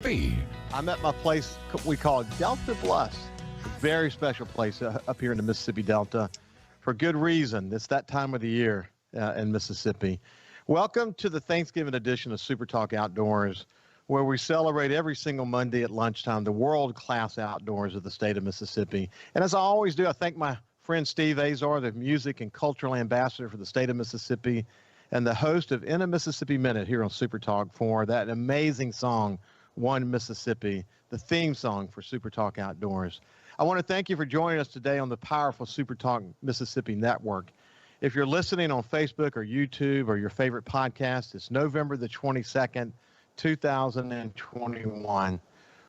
I'm at my place we call Delta Bluffs, a very special place up here in the Mississippi Delta for good reason. It's that time of the year in Mississippi. Welcome to the Thanksgiving edition of Super Talk Outdoors, where we celebrate every single Monday at lunchtime the world-class outdoors of the state of Mississippi. And as I always do, I thank my friend Steve Azar, the music and cultural ambassador for the state of Mississippi and the host of In a Mississippi Minute here on Super Talk for that amazing song, One Mississippi, the theme song for Super Talk Outdoors. I want to thank you for joining us today on the powerful Super Talk Mississippi network. If you're listening on Facebook or YouTube or your favorite podcast, it's November the 22nd, 2021.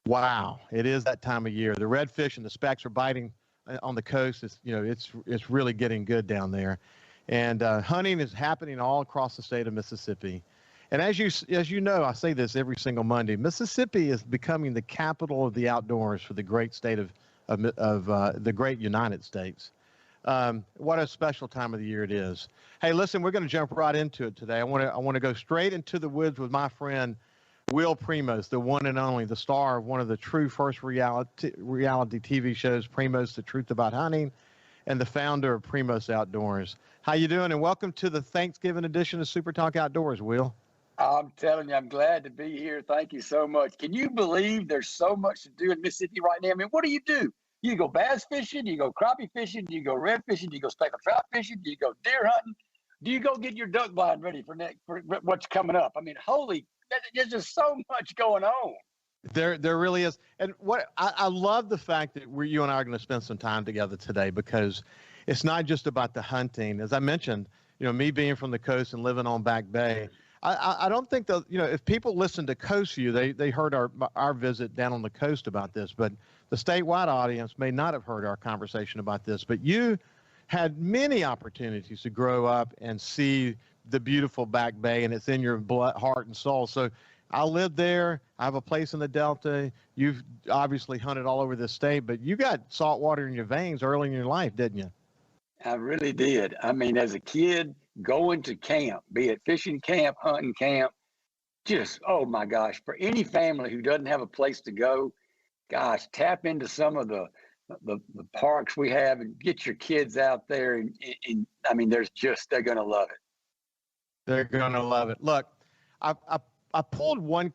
Wow, it is that time of year. The redfish and the specks are biting on the coast. It's really getting good down there. And hunting is happening all across the state of Mississippi. And as you know, I say this every single Monday, Mississippi is becoming the capital of the outdoors for the great state of the great United States. What a special time of the year it is. Hey, listen, we're going to jump right into it today. I want to go straight into the woods with my friend Will Primos, the one and only, the star of one of the true first reality TV shows, Primos: The Truth About Hunting, and the founder of Primos Outdoors. How you doing? And welcome to the Thanksgiving edition of Super Talk Outdoors, Will. I'm telling you, I'm glad to be here. Thank you so much. Can you believe there's so much to do in Mississippi right now? I mean, what do? You go bass fishing, you go crappie fishing, you go red fishing, you go speckled trout fishing, you go deer hunting. Do you go get your duck blind ready for what's coming up? I mean, there's just so much going on. There really is. And what I love the fact that you and I are going to spend some time together today, because it's not just about the hunting. As I mentioned, me being from the coast and living on Back Bay, I don't think that, if people listen to Coast View, they heard our visit down on the coast about this, but the statewide audience may not have heard our conversation about this. But you had many opportunities to grow up and see the beautiful Back Bay, and it's in your blood, heart, and soul. So I live there. I have a place in the Delta. You've obviously hunted all over this state, but you got salt water in your veins early in your life, didn't you? I really did. I mean, as a kid, going to camp, be it fishing camp, hunting camp, just, oh my gosh, for any family who doesn't have a place to go, gosh, tap into some of the parks we have and get your kids out there. And I mean, they're going to love it. They're going to love it. Look, I pulled one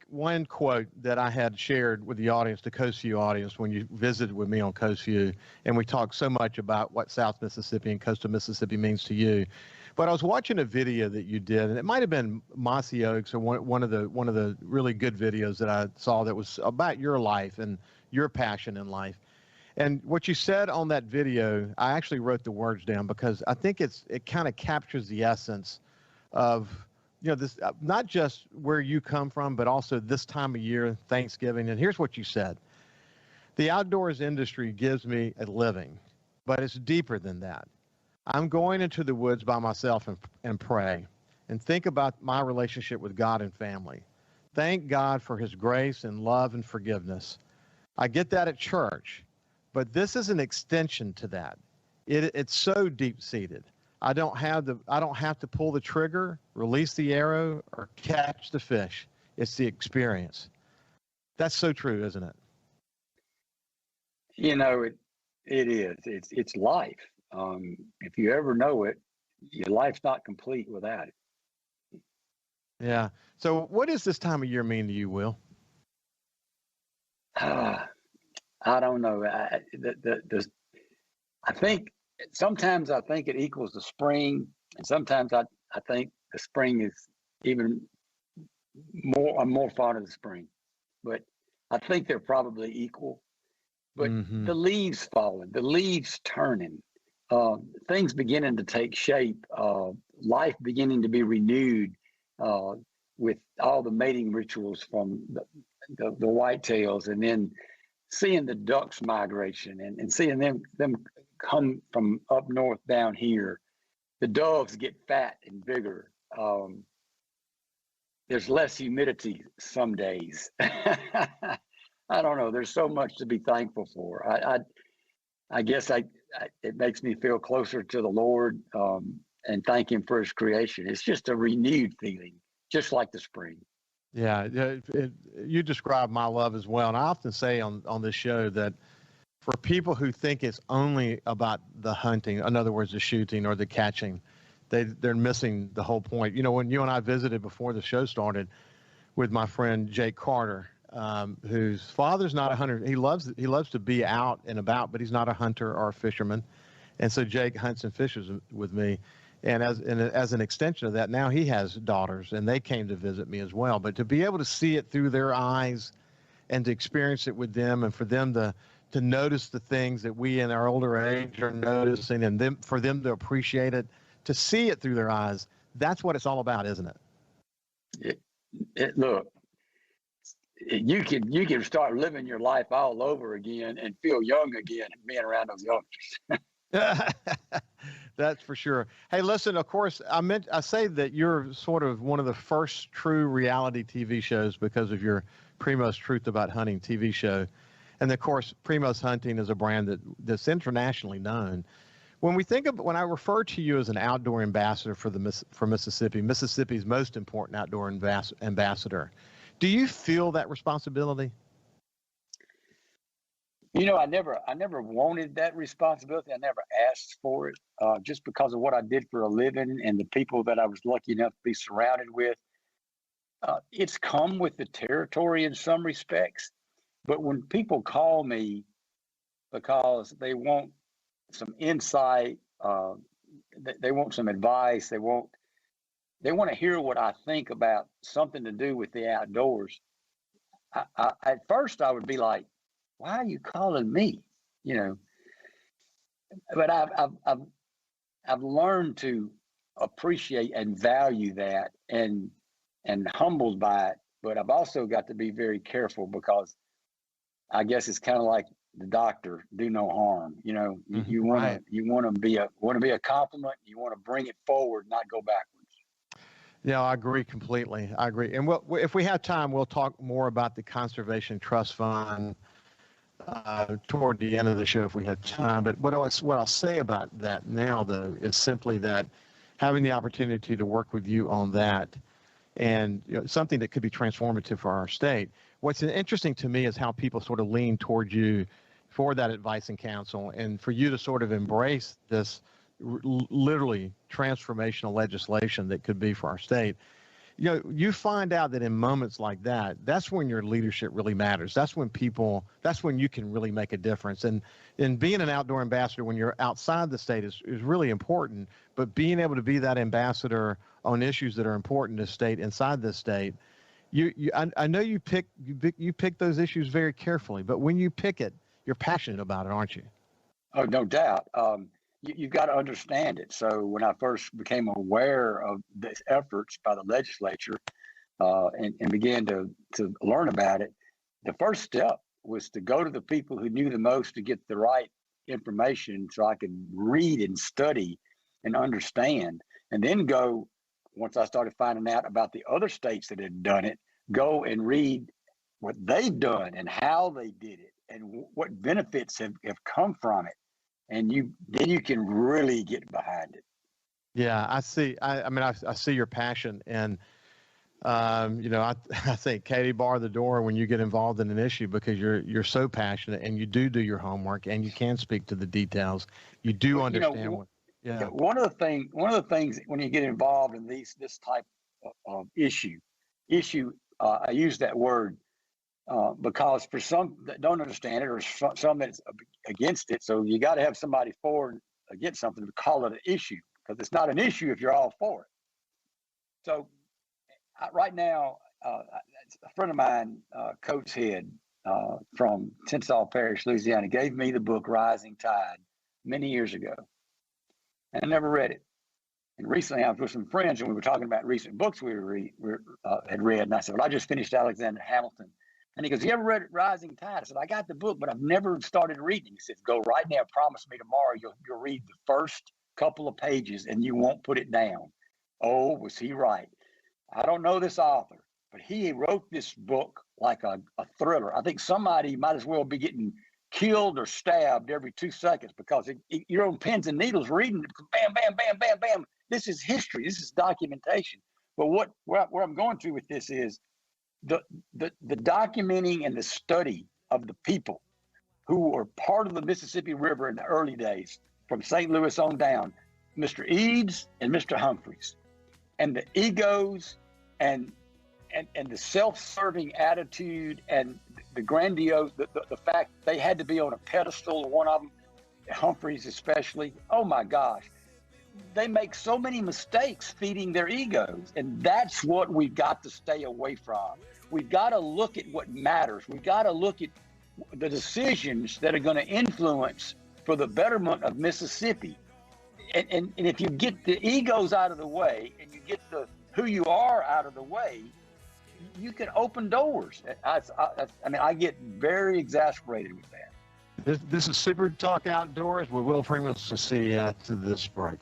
quote that I had shared with the audience, the Coast View audience, when you visited with me on Coast View, and we talked so much about what South Mississippi and coastal Mississippi means to you. But I was watching a video that you did, and it might have been Mossy Oaks or one of the really good videos that I saw that was about your life and your passion in life. And what you said on that video, I actually wrote the words down because I think it kind of captures the essence of this, not just where you come from, but also this time of year, Thanksgiving. And here's what you said: the outdoors industry gives me a living, but it's deeper than that. I'm going into the woods by myself and pray and think about my relationship with God and family. Thank God for his grace and love and forgiveness. I get that at church, but this is an extension to that. It's so deep-seated. I don't have to pull the trigger, release the arrow, or catch the fish. It's the experience. That's so true, isn't it? It is. It's life. If you ever know it, your life's not complete without it. Yeah. So what does this time of year mean to you, Will? I don't know. I think sometimes it equals the spring, and sometimes I think the spring is even more. I'm more fond of the spring, but I think they're probably equal. But the leaves falling, the leaves turning, things beginning to take shape, life beginning to be renewed, with all the mating rituals from the whitetails, and then seeing the ducks migration and seeing them come from up north down here. The doves get fat and bigger. There's less humidity some days. I don't know. There's so much to be thankful for. I guess it makes me feel closer to the Lord, and thank him for his creation. It's just a renewed feeling, just like the spring. Yeah, you describe my love as well. And I often say on this show that for people who think it's only about the hunting, in other words, the shooting or the catching, they're missing the whole point. You know, when you and I visited before the show started with my friend Jake Carter, whose father's not a hunter. He loves to be out and about, but he's not a hunter or a fisherman. And so Jake hunts and fishes with me. And as an extension of that, now he has daughters, and they came to visit me as well. But to be able to see it through their eyes and to experience it with them, and for them to notice the things that we in our older age are noticing, and for them to appreciate it, to see it through their eyes, that's what it's all about, isn't it? Look, you can start living your life all over again and feel young again being around those youngsters. That's for sure. Hey, listen, of course, I say that you're sort of one of the first true reality TV shows because of your Primos Truth About Hunting TV show. And of course, Primos Hunting is a brand that's internationally known. When I refer to you as an outdoor ambassador for Mississippi, Mississippi's most important outdoor ambassador, do you feel that responsibility? You know, I never wanted that responsibility. I never asked for it, just because of what I did for a living and the people that I was lucky enough to be surrounded with. It's come with the territory in some respects, but when people call me because they want some insight, they want some advice, they want to hear what I think about something to do with the outdoors. At first, I would be like, why are you calling me? You know, but I've learned to appreciate and value that and humbled by it. But I've also got to be very careful because I guess it's kind of like the doctor, do no harm. You know, you want to be a compliment. You want to bring it forward, not go backwards. Yeah, I agree completely. I agree. And if we have time, we'll talk more about the Conservation Trust Fund toward the end of the show if we have time. But what I'll say about that now, though, is simply that having the opportunity to work with you on that, and something that could be transformative for our state. What's interesting to me is how people sort of lean toward you for that advice and counsel, and for you to sort of embrace this literally transformational legislation that could be for our state. You know, you find out that in moments like that, that's when your leadership really matters. That's when you can really make a difference. And being an outdoor ambassador when you're outside the state is really important, but being able to be that ambassador on issues that are important to the state inside the state, I know you pick those issues very carefully, but when you pick it, you're passionate about it, aren't you? Oh, no doubt. You've got to understand it. So when I first became aware of these efforts by the legislature and began to learn about it, the first step was to go to the people who knew the most to get the right information so I could read and study and understand. And then go, once I started finding out about the other states that had done it, go and read what they've done and how they did it and what benefits have come from it. And then you can really get behind it. Yeah, I see. I see your passion, and I think Katie, bar the door when you get involved in an issue because you're so passionate and you do your homework and you can speak to the details. You do understand what. Yeah. One of the things when you get involved in this type of issue, I use that word. Because for some that don't understand it or some that's against it, so you got to have somebody for and against something to call it an issue, because it's not an issue if you're all for it. So right now, a friend of mine, Coach Head from Tensall Parish, Louisiana, gave me the book Rising Tide many years ago, and I never read it. And recently I was with some friends and we were talking about recent books we had read, and I said, well, I just finished Alexander Hamilton. And he goes, you ever read Rising Tide? I said, I got the book, but I've never started reading. He says, go right now. Promise me tomorrow you'll read the first couple of pages and you won't put it down. Oh, was he right? I don't know this author, but he wrote this book like a thriller. I think somebody might as well be getting killed or stabbed every 2 seconds because you're on pins and needles reading it. Bam, bam, bam, bam, bam. This is history. This is documentation. But where I'm going to with this is, the documenting and the study of the people who were part of the Mississippi River in the early days, from St. Louis on down, Mr. Eads and Mr. Humphreys, and the egos and the self-serving attitude and the grandiose, the fact they had to be on a pedestal, one of them, Humphreys especially. Oh my gosh. They make so many mistakes feeding their egos, and that's what we've got to stay away from. We've got to look at what matters. We've got to look at the decisions that are going to influence for the betterment of Mississippi. And if you get the egos out of the way and you get the who you are out of the way, you can open doors. I mean, I get very exasperated with that. This is Super Talk Outdoors with Will Primos. To see you after this break.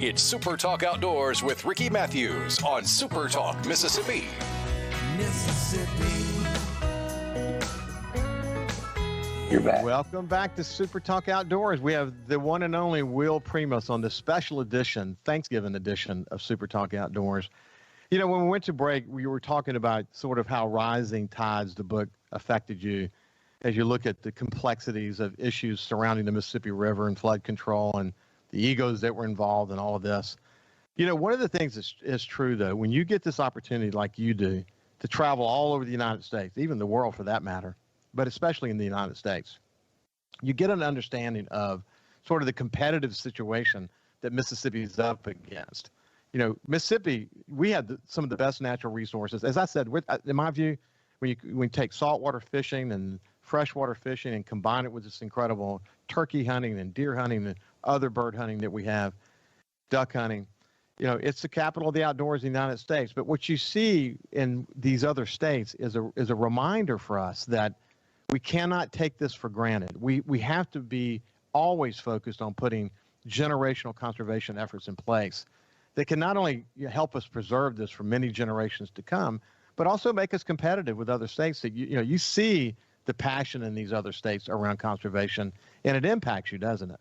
It's Super Talk Outdoors with Ricky Matthews on Super Talk Mississippi. You're back. Welcome back to Super Talk Outdoors. We have the one and only Will Primos on the special edition, Thanksgiving edition of Super Talk Outdoors. You know, when we went to break, we were talking about sort of how Rising Tides, the book, affected you as you look at the complexities of issues surrounding the Mississippi River and flood control and the egos that were involved in all of this. You know, one of the things that is true, though, when you get this opportunity like you do to travel all over the United States, even the world for that matter, but especially in the United States, you get an understanding of sort of the competitive situation that Mississippi is up against. You know, Mississippi, we had some of the best natural resources. As I said, in my view, when you take saltwater fishing and freshwater fishing and combine it with this incredible turkey hunting and deer hunting and other bird hunting that we have, duck hunting, you know, it's the capital of the outdoors in the United States. But what you see in these other states is a reminder for us that we cannot take this for granted. We have to be always focused on putting generational conservation efforts in place that can not only help us preserve this for many generations to come, but also make us competitive with other states that you see the passion in these other states around conservation, and it impacts you, doesn't it?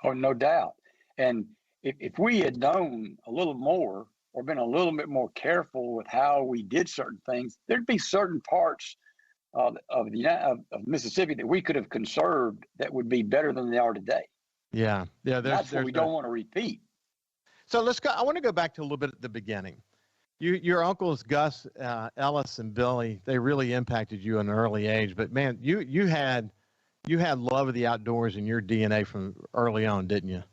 Oh, no doubt. And if we had known a little more or been a little bit more careful with how we did certain things, there'd be certain parts of Mississippi that we could have conserved that would be better than they are today. Yeah. That's what we don't want to repeat. So let's go. I want to go back to a little bit at the beginning. Your uncles Gus, Ellis, and Billy, they really impacted you at an early age. But man, you had love of the outdoors in your DNA from early on, didn't you?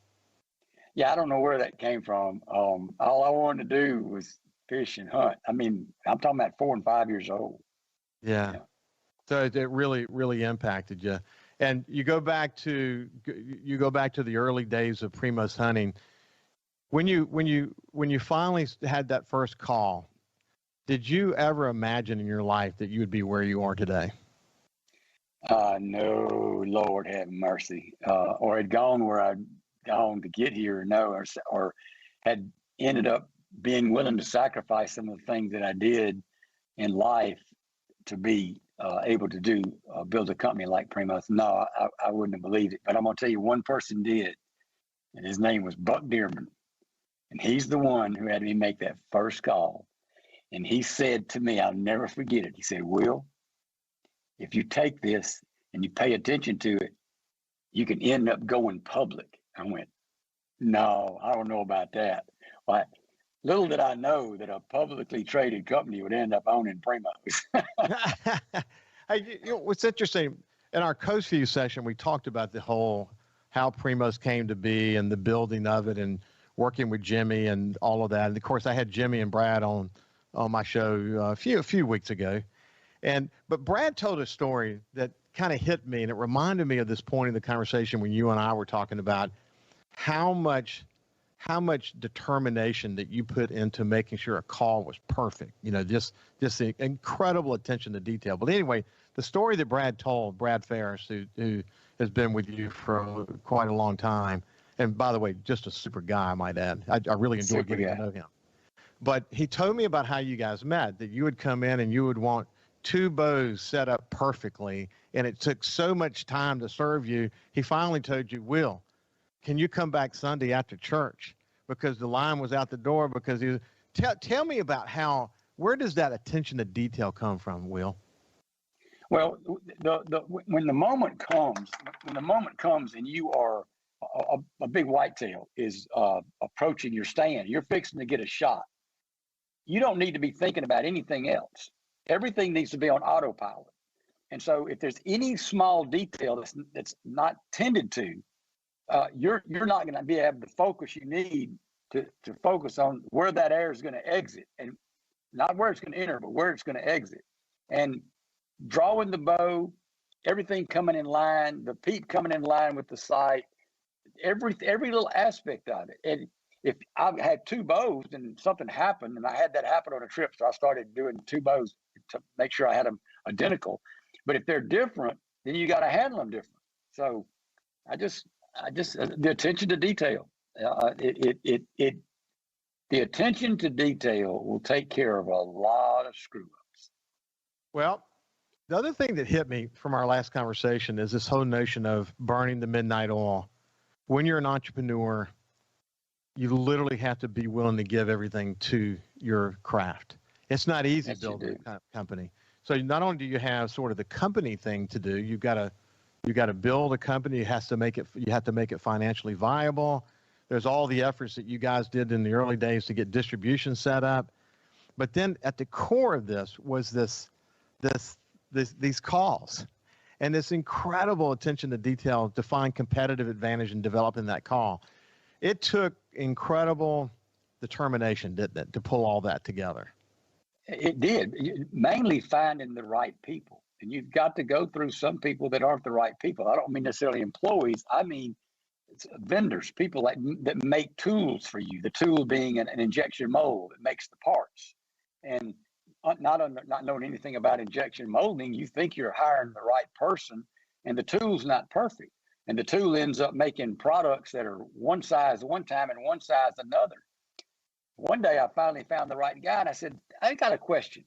Yeah, I don't know where that came from. All I wanted to do was fish and hunt. I mean, I'm talking about 4 and 5 years old. Yeah. So it really, really impacted you. And you go back to the early days of Primos Hunting. When you finally had that first call, did you ever imagine in your life that you would be where you are today? No, Lord have mercy. Or had gone where I'd gone to get here, no, or had ended up being willing to sacrifice some of the things that I did in life to be able to build a company like Primos. No, I wouldn't have believed it. But I'm going to tell you, one person did, and his name was Buck Dearman. And he's the one who had me make that first call. And he said to me, I'll never forget it. He said, Will, if you take this and you pay attention to it, you can end up going public. I went, no, I don't know about that. But little did I know that a publicly traded company would end up owning Primos. Hey, what's interesting, in our Coast View session, we talked about how Primos came to be and the building of it and working with Jimmy and all of that. And of course, I had Jimmy and Brad on my show a few weeks ago. But Brad told a story that kind of hit me, and it reminded me of this point in the conversation when you and I were talking about how much determination that you put into making sure a call was perfect. Just the incredible attention to detail. But anyway, the story that Brad told, Brad Ferris, who has been with you for quite a long time, and by the way, just a super guy, I might add. I really enjoyed getting to know him. But he told me about how you guys met, that you would come in and you would want 2 bows set up perfectly, and it took so much time to serve you. He finally told you, Will, can you come back Sunday after church? Because the line was out the door. Because tell me about where does that attention to detail come from, Will? Well, when the moment comes, and you are a big whitetail is approaching your stand, you're fixing to get a shot. You don't need to be thinking about anything else. Everything needs to be on autopilot. And so, if there's any small detail that's not tended to, you're not going to be able to focus. You need to focus on where that air is going to exit, and not where it's going to enter, but where it's going to exit. And drawing the bow, everything coming in line, the peep coming in line with the sight, every little aspect of it. And if I had 2 bows and something happened, and I had that happen on a trip, so I started doing 2 bows to make sure I had them identical. But if they're different, then you got to handle them different. So I just the attention to detail. The attention to detail will take care of a lot of screw ups. Well, the other thing that hit me from our last conversation is this whole notion of burning the midnight oil. When you're an entrepreneur, you literally have to be willing to give everything to your craft. It's not easy building a company. So not only do you have sort of the company thing to do, you got to build a company. You have to make it financially viable. There's all the efforts that you guys did in the early days to get distribution set up. But then at the core of this was these calls and this incredible attention to detail to find competitive advantage in developing that call. It took incredible determination, didn't it, to pull all that together? It did. Mainly finding the right people. And you've got to go through some people that aren't the right people. I don't mean necessarily employees. I mean it's vendors, people that make tools for you. The tool being an injection mold that makes the parts. And not knowing anything about injection molding, you think you're hiring the right person, and the tool's not perfect. And the tool ends up making products that are one size one time and one size another. One day I finally found the right guy, and I said, I got a question.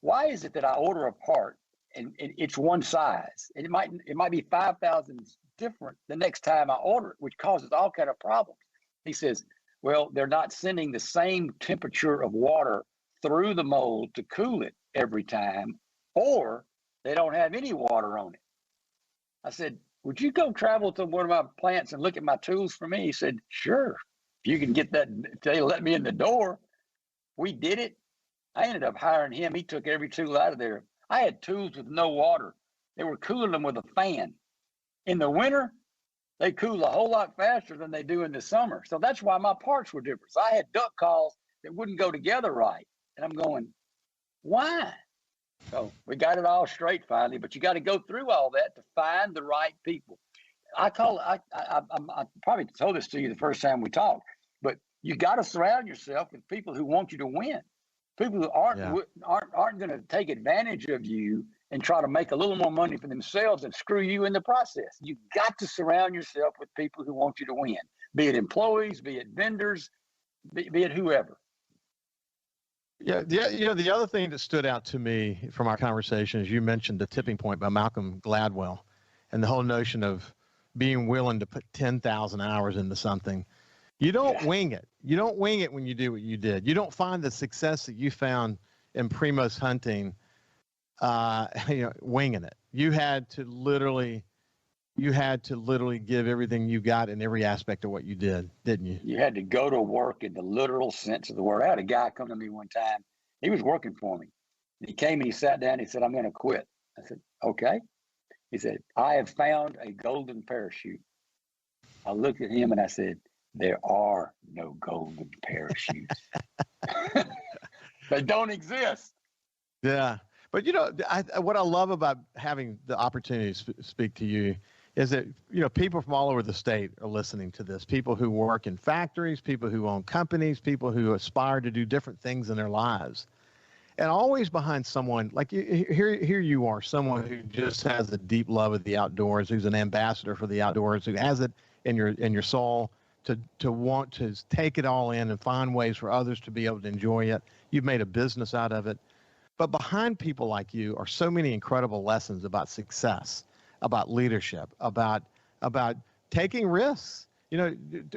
Why is it that I order a part and it's one size? And it might be 5,000 different the next time I order it, which causes all kind of problems. He says, well, they're not sending the same temperature of water through the mold to cool it every time, or they don't have any water on it. I said, would you go travel to one of my plants and look at my tools for me? He said, sure. If you can get that, if they let me in the door. We did it. I ended up hiring him. He took every tool out of there. I had tools with no water. They were cooling them with a fan. In the winter, they cool a whole lot faster than they do in the summer. So that's why my parts were different. So I had duck calls that wouldn't go together right. And I'm going, why? So we got it all straight finally, but you got to go through all that to find the right people. I probably told this to you the first time we talked, but you got to surround yourself with people who want you to win. People who aren't going to take advantage of you and try to make a little more money for themselves and screw you in the process. You got to surround yourself with people who want you to win, be it employees, be it vendors, be it whoever. Yeah, the other thing that stood out to me from our conversation is you mentioned The Tipping Point by Malcolm Gladwell and the whole notion of being willing to put 10,000 hours into something. You don't wing it. You don't wing it when you do what you did. You don't find the success that you found in Primos Hunting, winging it. You had to literally give everything you got in every aspect of what you did, didn't you? You had to go to work in the literal sense of the word. I had a guy come to me one time. He was working for me. He came and he sat down. He said, I'm going to quit. I said, okay. He said, I have found a golden parachute. I looked at him and I said, there are no golden parachutes. They don't exist. Yeah. But, what I love about having the opportunity to speak to you is that, people from all over the state are listening to this. People who work in factories, people who own companies, people who aspire to do different things in their lives. And always behind someone, like here you are, someone who just has a deep love of the outdoors, who's an ambassador for the outdoors, who has it in your soul to want to take it all in and find ways for others to be able to enjoy it. You've made a business out of it. But behind people like you are so many incredible lessons about success, about leadership, about taking risks.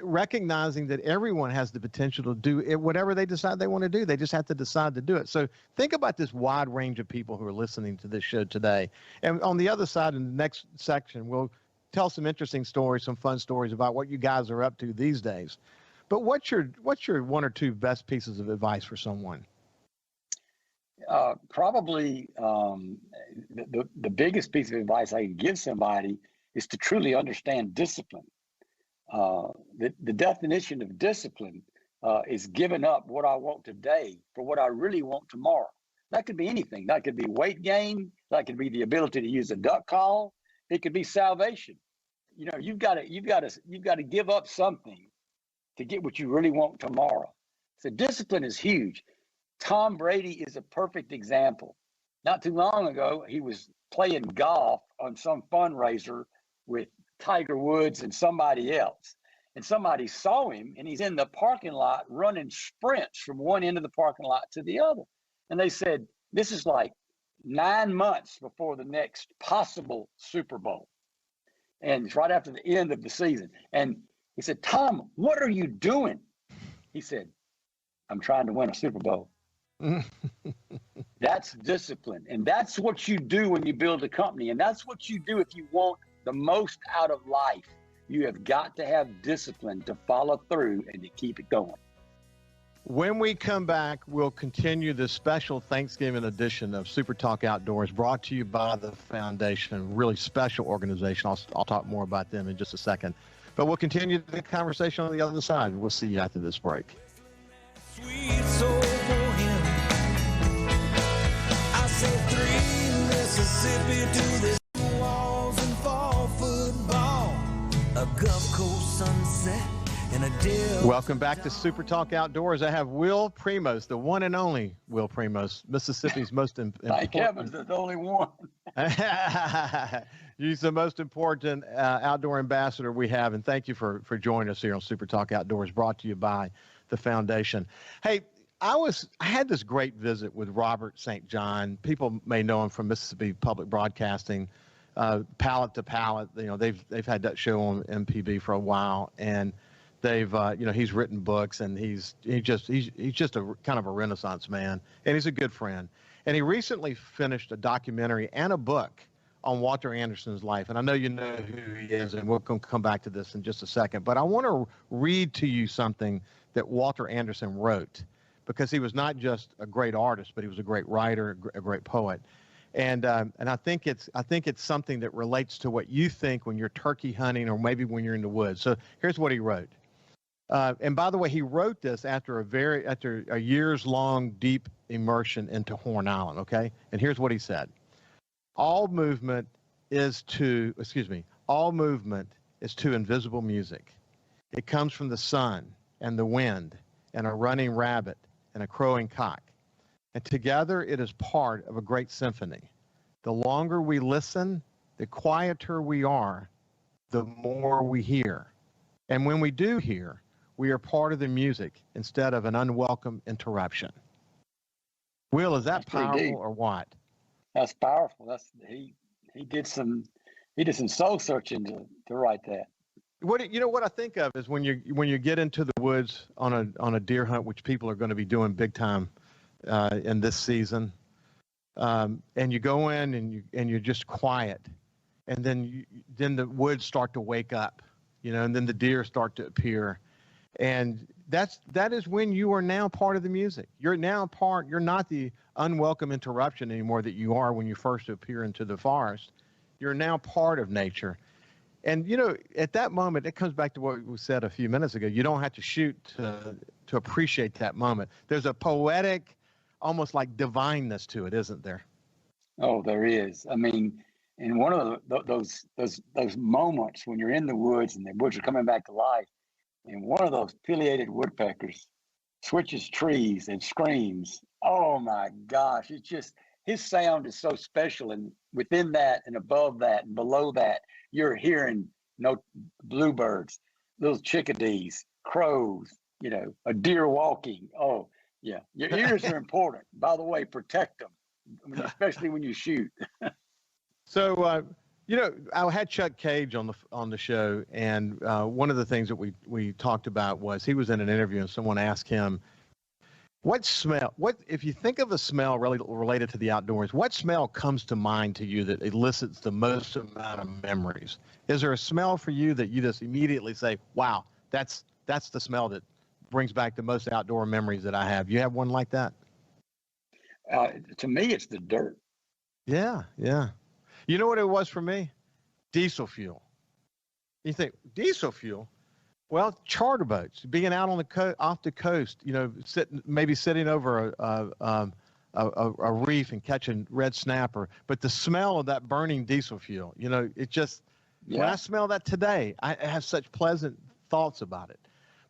Recognizing that everyone has the potential to do it, whatever they decide they want to do. They just have to decide to do it. So think about this wide range of people who are listening to this show today. And on the other side, in the next section, we'll tell some interesting stories, some fun stories about what you guys are up to these days. But what's your one or two best pieces of advice for someone? Probably the biggest piece of advice I can give somebody is to truly understand discipline. The definition of discipline is giving up what I want today for what I really want tomorrow. That could be anything. That could be weight gain. That could be the ability to use a duck call. It could be salvation. You've got to give up something to get what you really want tomorrow. So discipline is huge. Tom Brady is a perfect example. Not too long ago, he was playing golf on some fundraiser with Tiger Woods and somebody else. And somebody saw him, and he's in the parking lot running sprints from one end of the parking lot to the other. And they said, this is like 9 months before the next possible Super Bowl. And it's right after the end of the season. And he said, Tom, what are you doing? He said, I'm trying to win a Super Bowl. That's discipline. And that's what you do when you build a company. And that's what you do if you want the most out of life. You have got to have discipline to follow through and to keep it going. When we come back, we'll continue this special Thanksgiving edition of Super Talk Outdoors, brought to you by the Foundation, a really special organization. I'll talk more about them in just a second. But we'll continue the conversation on the other side. We'll see you after this break. Sweet soul for him. I said 3 Mississippi to the walls and fall football. A Gulf Coast sunset and a deer. Welcome back to Super Talk Outdoors. I have Will Primos, the one and only Will Primos, Mississippi's most important. Like Kevin's the only one. He's the most important outdoor ambassador we have, and thank you for joining us here on Super Talk Outdoors, brought to you by the Foundation. Hey, I had this great visit with Robert St. John. People may know him from Mississippi Public Broadcasting, Palate to Palate. They've had that show on MPB for a while, and they've he's written books, and he's just a kind of a Renaissance man, and he's a good friend. And he recently finished a documentary and a book on Walter Anderson's life. And I know you know who he is, and we'll come back to this in just a second. But I want to read to you something that Walter Anderson wrote, because he was not just a great artist, but he was a great writer, a great poet. And I think it's something that relates to what you think when you're turkey hunting, or maybe when you're in the woods. So here's what he wrote. And by the way, he wrote this after a years-long deep immersion into Horn Island, okay? And here's what he said. All movement is to invisible music. It comes from the sun and the wind and a running rabbit and a crowing cock. And together it is part of a great symphony. The longer we listen, the quieter we are, the more we hear. And when we do hear, we are part of the music instead of an unwelcome interruption. Will, is that powerful or what? That's powerful. He did some soul searching to write that. What I think of is when you get into the woods on a deer hunt, which people are going to be doing big time in this season, and you go in and you're just quiet, and then the woods start to wake up, and then the deer start to appear, and that is when you are now part of the music. You're now part. You're not the unwelcome interruption anymore that you are when you first appear into the forest. You're now part of nature. And, at that moment, it comes back to what we said a few minutes ago. You don't have to shoot to appreciate that moment. There's a poetic, almost like divineness to it, isn't there? Oh, there is. I mean, in one of those moments when you're in the woods and the woods are coming back to life, and one of those pileated woodpeckers switches trees and screams, oh my gosh, it's just, his sound is so special. And within that and above that and below that, you're hearing bluebirds, little chickadees, crows, a deer walking. Oh, yeah. Your ears are important. By the way, protect them. especially when you shoot. So, I had Chuck Cage on the show, and one of the things that we talked about was he was in an interview and someone asked him, what if you think of a smell really related to the outdoors, what smell comes to mind to you that elicits the most amount of memories? Is there a smell for you that you just immediately say, wow, that's the smell that brings back the most outdoor memories that I have? You have one like that? To me, it's the dirt. Yeah. You know what it was for me? Diesel fuel. You think, diesel fuel? Well, charter boats, being out on off the coast, sitting over a reef and catching red snapper. But the smell of that burning diesel fuel, it just, when I smell that today, I have such pleasant thoughts about it.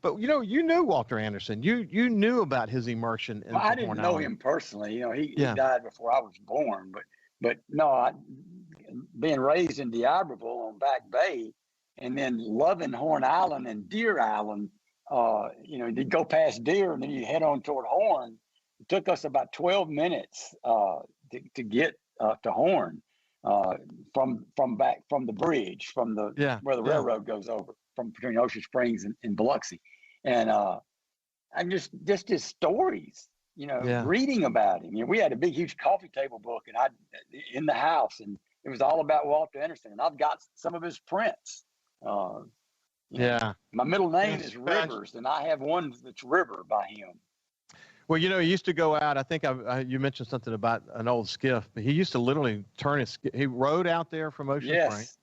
But, you knew Walter Anderson. You knew about his immersion in I didn't know him personally. He died before I was born. But no, being raised in D'Iberville on Back Bay, and then loving Horn Island and Deer Island, you'd go past Deer and then you head on toward Horn. It took us about 12 minutes to get to Horn from the bridge, where the railroad goes over from between Ocean Springs and Biloxi. And I'm just his stories, reading about him. We had a big, huge coffee table book in the house, and it was all about Walter Anderson. And I've got some of his prints. My middle name is Rivers, and I have one that's River by him. Well, he used to go out. I think you mentioned something about an old skiff, but he used to literally turn his skiff. He rode out there from Ocean Springs,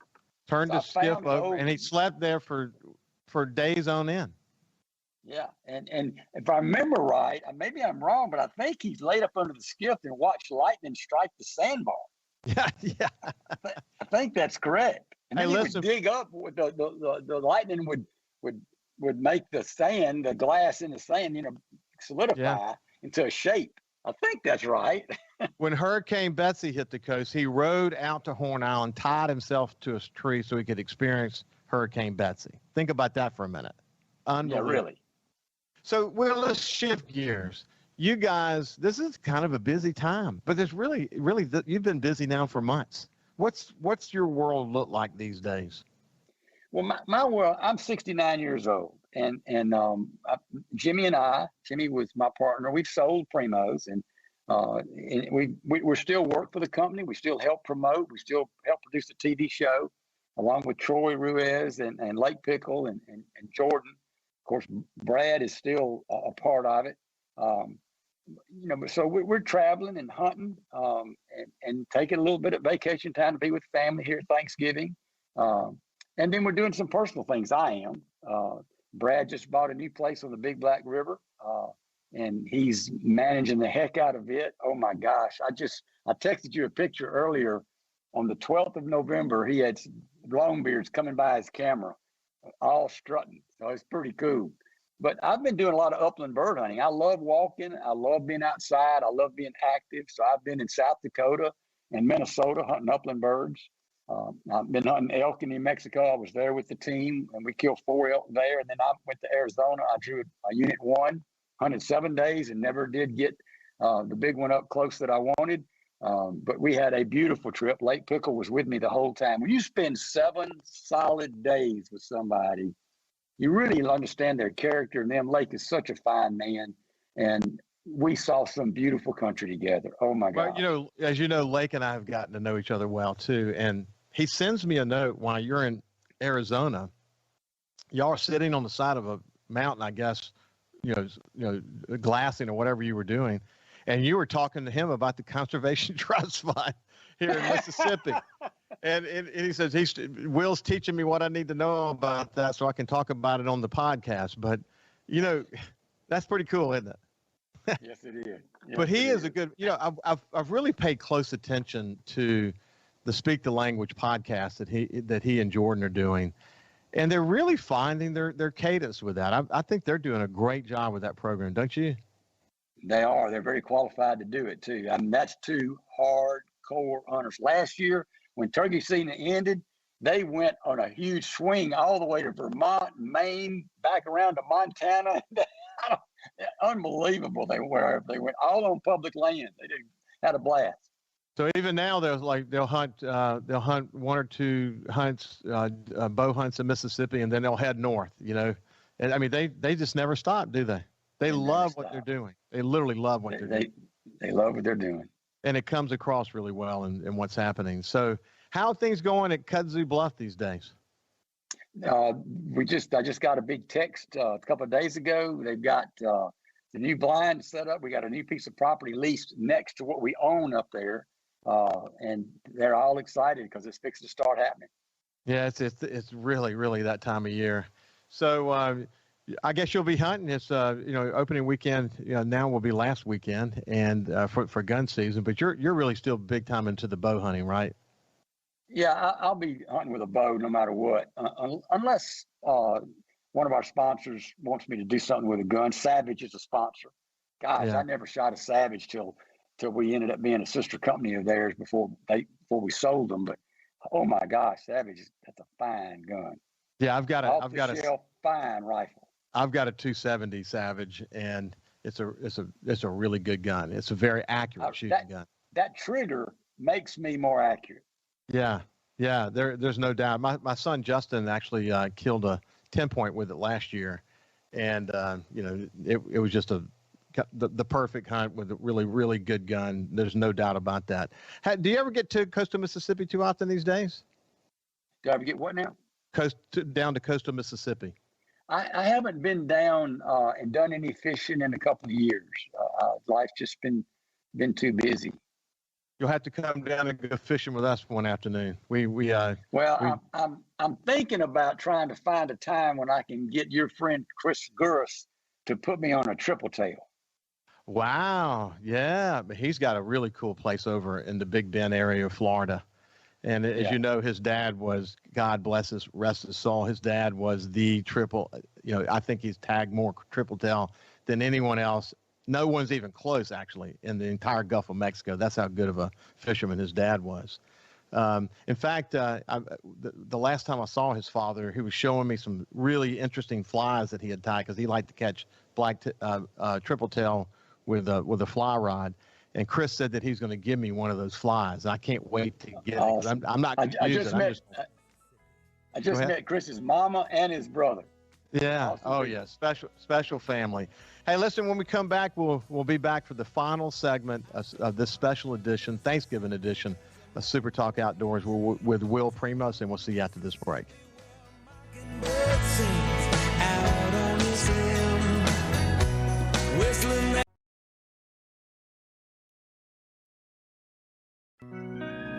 turned his skiff over, and he slept there for days on end. Yeah, and if I remember right, maybe I'm wrong, but I think he's laid up under the skiff and watched lightning strike the sandbar. Yeah. I think that's correct. And then he would dig up with the lightning would make the sand, the glass in the sand, solidify into a shape. I think that's right. When Hurricane Betsy hit the coast, he rode out to Horn Island, tied himself to a tree so he could experience Hurricane Betsy. Think about that for a minute. Unbelievable. Yeah, really. So, let's shift gears. You guys, this is kind of a busy time, but there's really, you've been busy now for months. What's your world look like these days? Well, my world, I'm 69 years old, and Jimmy was my partner. We've sold Primos, and we're still work for the company. We still help promote. We still help produce a TV show, along with Troy Ruiz and Lake Pickle and Jordan. Of course, Brad is still a part of it. So we're traveling and hunting and taking a little bit of vacation time to be with family here at Thanksgiving. And then we're doing some personal things. I am. Brad just bought a new place on the Big Black River, and he's managing the heck out of it. Oh my gosh. I texted you a picture earlier. On the 12th of November, he had longbeards coming by his camera, all strutting. So it's pretty cool. But I've been doing a lot of upland bird hunting. I love walking. I love being outside. I love being active. So I've been in South Dakota and Minnesota hunting upland birds. I've been hunting elk in New Mexico. I was there with the team, and we killed 4 elk there. And then I went to Arizona. I drew a unit 1, hunted 7 days, and never did get the big one up close that I wanted. But we had a beautiful trip. Lake Pickle was with me the whole time. When you spend 7 solid days with somebody, you really understand their character. And them. Lake is such a fine man. And we saw some beautiful country together. Oh, my God. Well, as you know, Lake and I have gotten to know each other well, too. And he sends me a note while you're in Arizona. Y'all are sitting on the side of a mountain, I guess, glassing or whatever you were doing. And you were talking to him about the Conservation Trust Fund here in Mississippi. And he says, Will's teaching me what I need to know about that so I can talk about it on the podcast. But, that's pretty cool, isn't it? Yes, it is. Yes, but he is a good, I've really paid close attention to the Speak the Language podcast that he and Jordan are doing. And they're really finding their cadence with that. I think they're doing a great job with that program, don't you? They are. They're very qualified to do it, too. I mean, that's 2 hardcore hunters. Last year, when turkey season ended, they went on a huge swing all the way to Vermont, Maine, back around to Montana. Unbelievable. They went all on public land. had a blast. So even now, they'll hunt one or two hunts, bow hunts in Mississippi, and then they'll head north. And I mean they just never stop, do they? They love what they're doing. They literally love what they're doing. They love what they're doing, and it comes across really well in what's happening. So how are things going at Kudzu Bluff these days? I just got a big text a couple of days ago. They've got the new blind set up. We got a new piece of property leased next to what we own up there. And they're all excited because it's fixing to start happening. Yeah, it's really, really that time of year. So I guess you'll be hunting. It's opening weekend. Now will be last weekend, and for gun season. But you're really still big time into the bow hunting, right? Yeah, I'll be hunting with a bow no matter what, unless one of our sponsors wants me to do something with a gun. Savage is a sponsor. Gosh, yeah. I never shot a Savage till we ended up being a sister company of theirs before we sold them. But oh my gosh, Savage, that's a fine gun. Yeah, I've got a fine rifle. I've got a 270 Savage, and it's a really good gun. It's a very accurate shooting gun. That trigger makes me more accurate. Yeah. There's no doubt. My son Justin actually killed a 10-point with it last year, and it was just the perfect hunt with a really, really good gun. There's no doubt about that. Do you ever get to coastal Mississippi too often these days? Do I ever get what now? Down to coastal Mississippi. I haven't been down and done any fishing in a couple of years. Life's just been too busy. You'll have to come down and go fishing with us one afternoon. I'm thinking about trying to find a time when I can get your friend Chris Gurris to put me on a triple tail. Wow. Yeah. But he's got a really cool place over in the Big Bend area of Florida. And as you know, his dad was, God bless rest his soul, his dad was the triple, I think he's tagged more triple tail than anyone else. No one's even close, actually, in the entire Gulf of Mexico. That's how good of a fisherman his dad was. In fact, the last time I saw his father, he was showing me some really interesting flies that he had tied because he liked to catch triple tail with a fly rod. And Chris said that he's going to give me one of those flies. I can't wait to get it. I'm not confused. I just met Chris's mama and his brother. Yeah. Oh, yeah. Special family. Hey, listen, when we come back, we'll be back for the final segment of this special edition, Thanksgiving edition of Super Talk Outdoors with Will Primos, and we'll see you after this break.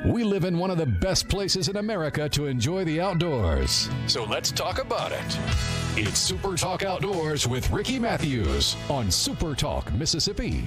We live in one of the best places in America to enjoy the outdoors. So let's talk about it. It's Super Talk Outdoors with Ricky Matthews on Super Talk Mississippi.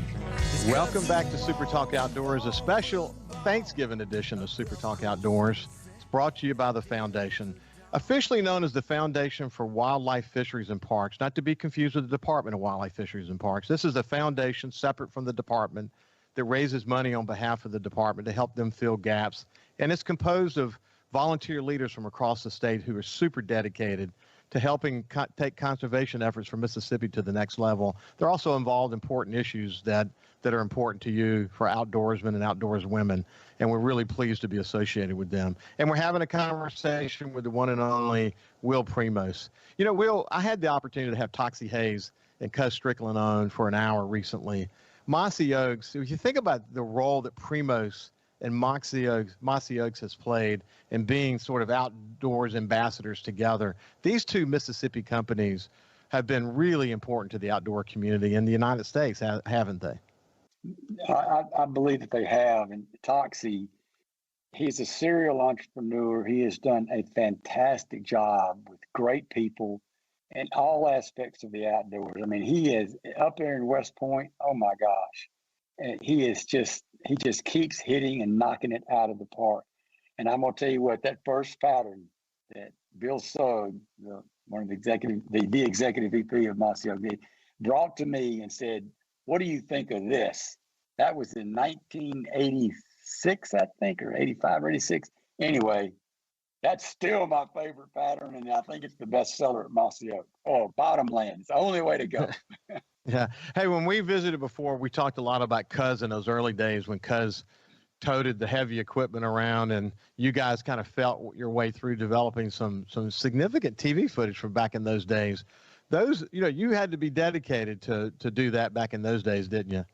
Welcome back to Super Talk Outdoors, a special Thanksgiving edition of Super Talk Outdoors. It's brought to you by the Foundation, officially known as the Foundation for Wildlife, Fisheries, and Parks, not to be confused with the Department of Wildlife, Fisheries, and Parks. This is a foundation separate from the department that raises money on behalf of the department to help them fill gaps. And it's composed of volunteer leaders from across the state who are super dedicated to helping take conservation efforts for Mississippi to the next level. They're also involved in important issues that are important to you for outdoorsmen and outdoors women, and we're really pleased to be associated with them. And we're having a conversation with the one and only Will Primos. Will, I had the opportunity to have Toxie Hayes and Cuz Strickland on for an hour recently. Mossy Oaks, if you think about the role that Primos and Mossy Oaks has played in being sort of outdoors ambassadors together, these two Mississippi companies have been really important to the outdoor community in the United States, haven't they? I believe that they have. And Toxie, he's a serial entrepreneur. He has done a fantastic job with great people in all aspects of the outdoors. I mean, he is up there in West Point. Oh my gosh. And he just keeps hitting and knocking it out of the park. And I'm going to tell you what, that first pattern that Bill Sugg, one of the executive VP of Mossy Oaks, brought to me and said, "What do you think of this?" That was in 1986, I think, or 85 or 86. Anyway, that's still my favorite pattern, and I think it's the best seller at Mossy Oaks. Oh, Bottomland. It's the only way to go. Yeah. Hey, when we visited before, we talked a lot about Cuz in those early days when Cuz toted the heavy equipment around, and you guys kind of felt your way through developing some significant TV footage from back in those days. Those, you had to be dedicated to do that back in those days, didn't you?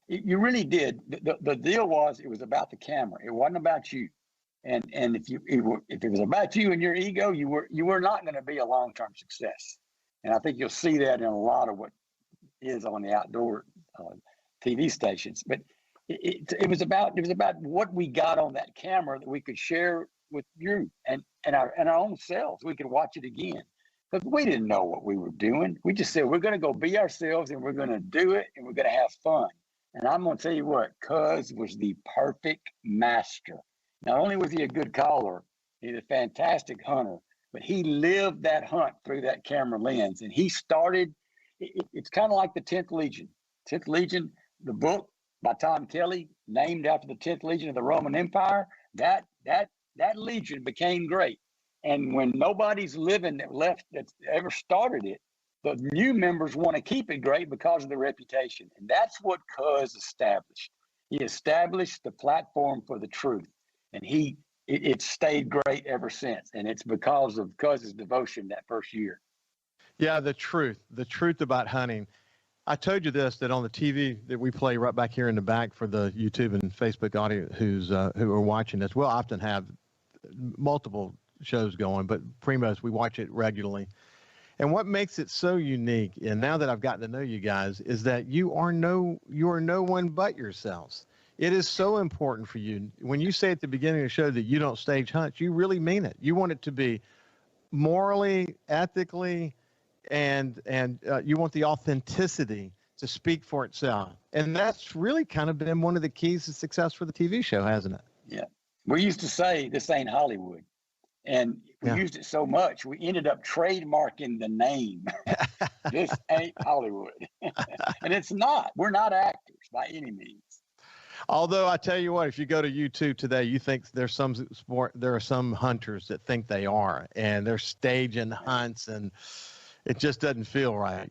You really did. The deal was it was about the camera. It wasn't about you. And if it was about you and your ego, you were not going to be a long-term success. And I think you'll see that in a lot of what is on the outdoor TV stations. But it was about what we got on that camera that we could share with you and our own selves. We could watch it again. But we didn't know what we were doing. We just said we're going to go be ourselves and we're going to do it and we're going to have fun. And I'm going to tell you what, Cuz was the perfect master. Not only was he a good caller, he's a fantastic hunter, but he lived that hunt through that camera lens. And he started, it's kind of like the 10th Legion. 10th Legion, the book by Tom Kelly, named after the 10th Legion of the Roman Empire, that legion became great. And when nobody's living that's ever started it, the new members want to keep it great because of the reputation. And that's what Cuz established. He established the platform for the truth. And it stayed great ever since. And it's because of Cuz's devotion that first year. Yeah, the truth about hunting. I told you this, that on the TV that we play right back here in the back for the YouTube and Facebook audience who are watching this, we'll often have multiple shows going, but Primos, we watch it regularly. And what makes it so unique, and now that I've gotten to know you guys, is that you are no one but yourselves. It is so important for you. When you say at the beginning of the show that you don't stage hunts, you really mean it. You want it to be morally, ethically, and you want the authenticity to speak for itself. And that's really kind of been one of the keys to success for the TV show, hasn't it? Yeah. We used to say this ain't Hollywood. And we used it so much, we ended up trademarking the name. This ain't Hollywood. And it's not. We're not actors by any means. Although I tell you what, if you go to YouTube today, you think there are some hunters that think they are, and they're staging hunts, and it just doesn't feel right.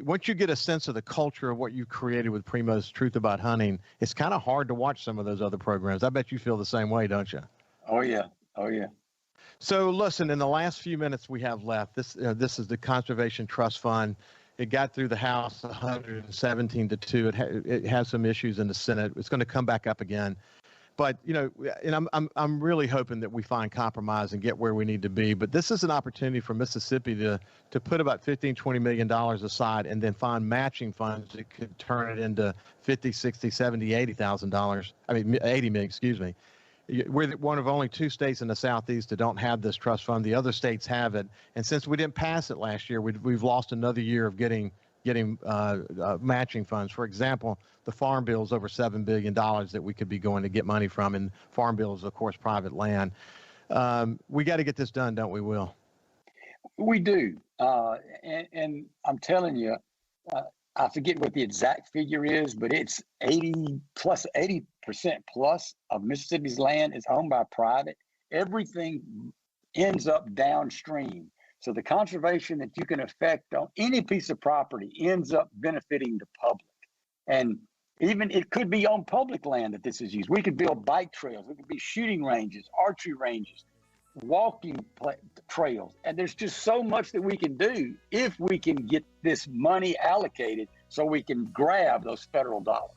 Once you get a sense of the culture of what you created with Primo's Truth About Hunting, it's kind of hard to watch some of those other programs. I bet you feel the same way, don't you? Oh yeah. So listen, in the last few minutes we have left, this is the Conservation Trust Fund. It got through the House 117-2. It has some issues in the Senate. It's going to come back up again. But, and I'm really hoping that we find compromise and get where we need to be. But this is an opportunity for Mississippi to put about $15-20 million aside and then find matching funds that could turn it into $50, $60, $70, $80,000. I mean, 80 million, excuse me. We're one of only 2 states in the Southeast that don't have this trust fund. The other states have it. And since we didn't pass it last year, we've lost another year of getting matching funds. For example, the Farm Bill is over $7 billion that we could be going to get money from. And Farm Bill is, of course, private land. We got to get this done, don't we, Will? We do. And I'm telling you, I forget what the exact figure is, but it's 80% plus of Mississippi's land is owned by private. Everything ends up downstream. So the conservation that you can affect on any piece of property ends up benefiting the public. And even it could be on public land that this is used. We could build bike trails. We could be shooting ranges, archery ranges, walking trails. And there's just so much that we can do if we can get this money allocated so we can grab those federal dollars.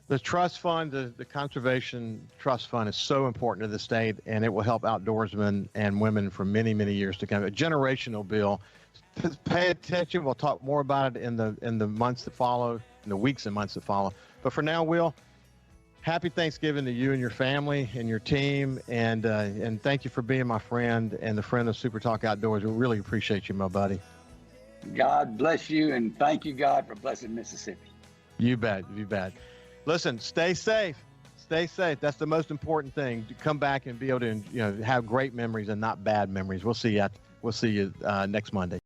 The trust fund, the Conservation Trust Fund is so important to the state, and it will help outdoorsmen and women for many, many years to come. A generational bill. Pay attention. We'll talk more about it in the months that follow, in the weeks and months that follow. But for now, Will, happy Thanksgiving to you and your family and your team, and thank you for being my friend and the friend of SuperTalk Outdoors. We really appreciate you, my buddy. God bless you, and thank you, God, for blessing Mississippi. You bet. You bet. Listen, stay safe. Stay safe. That's the most important thing. To come back and be able to, have great memories and not bad memories. We'll see you next Monday.